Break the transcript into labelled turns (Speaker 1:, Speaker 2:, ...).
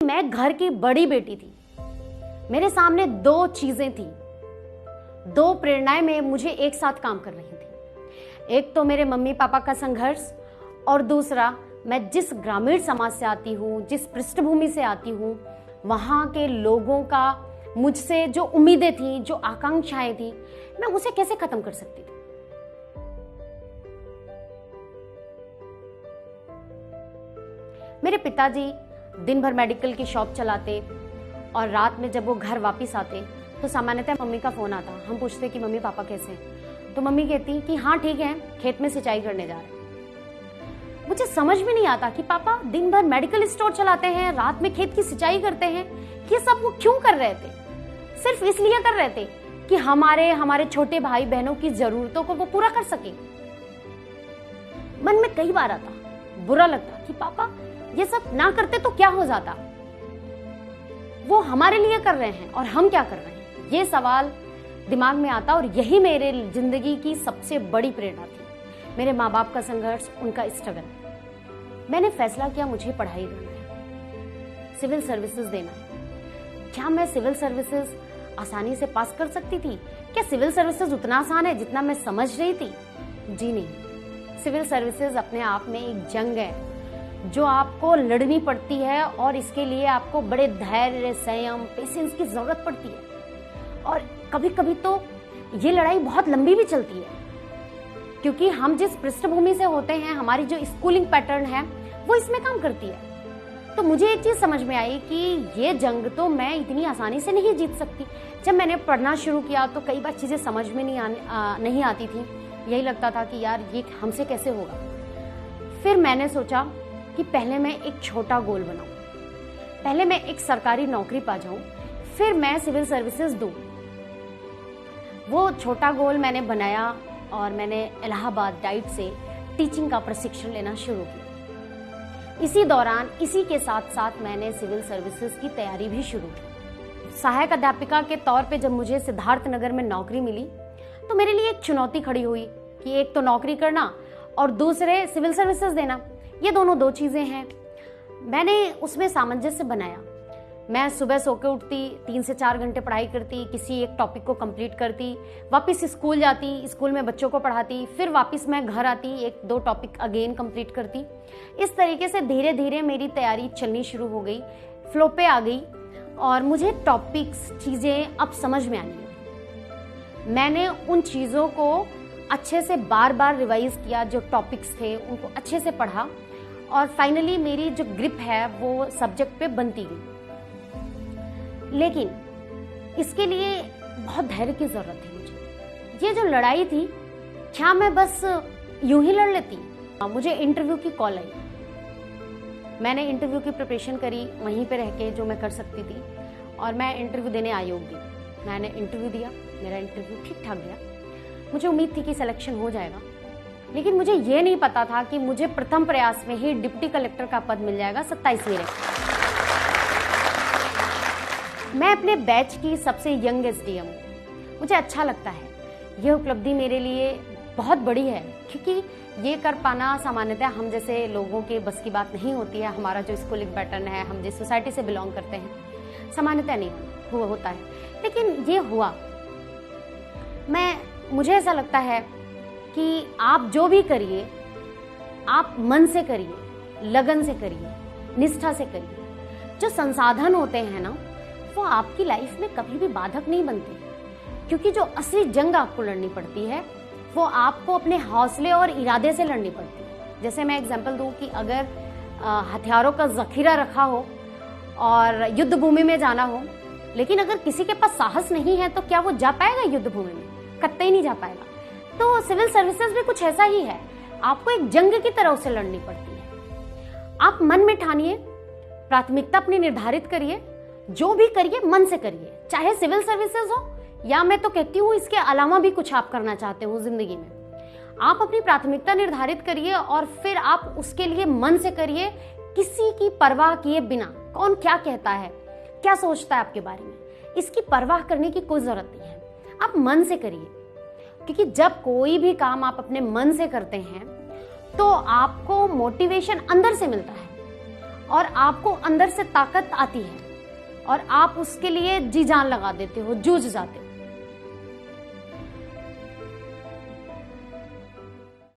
Speaker 1: मैं घर की बड़ी बेटी थी। मेरे सामने दो चीजें थी, दो प्रेरणाएं में मुझे एक साथ काम कर रही थी। एक तो मेरे मम्मी पापा का संघर्ष और दूसरा मैं जिस ग्रामीण समाज से आती हूँ, जिस पृष्ठभूमि से आती हूँ, वहाँ के लोगों का मुझसे जो उम्मीदें थी, जो आकांक्षाएं थी, मैं उसे कैसे खत्म कर सकती थी। मेरे पिताजी दिन भर मेडिकल की शॉप चलाते और रात में जब वो घर वापस आते तो सामान्यतः मम्मी का फोन आता। हम पूछते कि मम्मी पापा कैसे हैं, तो मम्मी कहती कि हाँ ठीक है, खेत में सिंचाई करने जा रहे हैं। मुझे समझ में नहीं आता कि पापा दिन भर मेडिकल स्टोर चलाते हैं, रात में खेत की सिंचाई करते हैं, ये सब वो क्यों कर रहे थे? सिर्फ इसलिए कर रहे थे कि हमारे छोटे भाई बहनों की जरूरतों को वो पूरा कर सके। मन में कई बार आता, बुरा लगता कि पापा ये सब ना करते तो क्या हो जाता, वो हमारे लिए कर रहे हैं और हम क्या कर रहे हैं। ये सवाल दिमाग में आता और यही मेरे जिंदगी की सबसे बड़ी प्रेरणा थी। मेरे माँ बाप का संघर्ष, उनका स्ट्रगल। मैंने फैसला किया मुझे पढ़ाई करना है, सिविल सर्विसेज देना है। क्या मैं सिविल सर्विसेज आसानी से पास कर सकती थी? क्या सिविल सर्विसेज उतना आसान है जितना मैं समझ रही थी? जी नहीं। सिविल सर्विसेज अपने आप में एक जंग है जो आपको लड़नी पड़ती है और इसके लिए आपको बड़े धैर्य, संयम, पेशेंस की जरूरत पड़ती है। और कभी कभी तो ये लड़ाई बहुत लंबी भी चलती है, क्योंकि हम जिस पृष्ठभूमि से होते हैं, हमारी जो स्कूलिंग पैटर्न है वो इसमें काम करती है। तो मुझे एक चीज समझ में आई कि ये जंग तो मैं इतनी आसानी से नहीं जीत सकती। जब मैंने पढ़ना शुरू किया तो कई बार चीजें समझ में नहीं आती थी। यही लगता था कि यार ये हमसे कैसे होगा। फिर मैंने सोचा कि पहले मैं एक छोटा गोल बनाऊं, पहले मैं एक सरकारी नौकरी पा जाऊं, फिर मैं सिविल सर्विसेज दूं। वो छोटा गोल मैंने बनाया और मैंने इलाहाबाद डाइट से टीचिंग का प्रशिक्षण लेना शुरू किया। इसी दौरान इसी के साथ साथ मैंने सिविल सर्विसेज की तैयारी भी शुरू की। सहायक अध्यापिका के तौर पे जब मुझे सिद्धार्थ नगर में नौकरी मिली तो मेरे लिए एक चुनौती खड़ी हुई कि एक तो नौकरी करना और दूसरे सिविल सर्विसेज देना, ये दोनों दो चीजें हैं। मैंने उसमें सामंजस्य बनाया। मैं सुबह सो के उठती, 3 से 4 घंटे पढ़ाई करती, किसी एक टॉपिक को कंप्लीट करती, वापस स्कूल जाती, स्कूल में बच्चों को पढ़ाती, फिर वापस मैं घर आती, 1-2 टॉपिक अगेन कंप्लीट करती। इस तरीके से धीरे धीरे मेरी तैयारी चलनी शुरू हो गई, फ्लो पे आ गई और मुझे टॉपिक्स, चीज़ें अब समझ में आने लगी। मैंने उन चीज़ों को अच्छे से बार बार रिवाइज किया, जो टॉपिक्स थे उनको अच्छे से पढ़ा और फाइनली मेरी जो ग्रिप है वो सब्जेक्ट पे बनती गई। लेकिन इसके लिए बहुत धैर्य की जरूरत थी मुझे। ये जो लड़ाई थी, क्या मैं बस यूं ही लड़ लेती? मुझे इंटरव्यू की कॉल आई। मैंने इंटरव्यू की प्रिपरेशन करी वहीं पे रह के जो मैं कर सकती थी और मैं इंटरव्यू देने आयोग गई। मैंने इंटरव्यू दिया, मेरा इंटरव्यू ठीक ठाक गया। मुझे उम्मीद थी कि सिलेक्शन हो जाएगा, लेकिन मुझे ये नहीं पता था कि मुझे प्रथम प्रयास में ही डिप्टी कलेक्टर का पद मिल जाएगा 27वीं रैंक। मैं अपने बैच की सबसे यंग एसडीएम हूँ। मुझे अच्छा लगता है, यह उपलब्धि मेरे लिए बहुत बड़ी है, क्योंकि ये कर पाना सामान्यतः हम जैसे लोगों के बस की बात नहीं होती है। हमारा जो स्कूलिंग पैटर्न है, हम जिस सोसाइटी से बिलोंग करते हैं, सामान्यतः नहीं होता है, लेकिन ये हुआ। मुझे ऐसा लगता है कि आप जो भी करिए, आप मन से करिए, लगन से करिए, निष्ठा से करिए। जो संसाधन होते हैं ना, वो आपकी लाइफ में कभी भी बाधक नहीं बनते, क्योंकि जो असली जंग आपको लड़नी पड़ती है वो आपको अपने हौसले और इरादे से लड़नी पड़ती है। जैसे मैं एग्जांपल दूं कि अगर हथियारों का जखीरा रखा हो और युद्ध भूमि में जाना हो, लेकिन अगर किसी के पास साहस नहीं है तो क्या वो जा पाएगा युद्ध भूमि में? कतई नहीं जा पाएगा। तो सिविल सर्विसेज भी कुछ ऐसा ही है, आपको एक जंग की तरह उसे लड़नी पड़ती है। आप मन में ठानिए, प्राथमिकता अपनी निर्धारित करिए, जो भी करिए मन से करिए, चाहे सिविल सर्विसेज हो या मैं तो कहती हूँ इसके अलावा भी कुछ आप करना चाहते हो जिंदगी में। आप अपनी प्राथमिकता निर्धारित करिए और फिर आप उसके लिए मन से करिए, किसी की परवाह किए बिना। कौन क्या कहता है, क्या सोचता है आपके बारे में, इसकी परवाह करने की कोई जरूरत नहीं है। आप मन से करिए, क्योंकि जब कोई भी काम आप अपने मन से करते हैं तो आपको मोटिवेशन अंदर से मिलता है और आपको अंदर से ताकत आती है और आप उसके लिए जी जान लगा देते हो, जूझ जाते हो।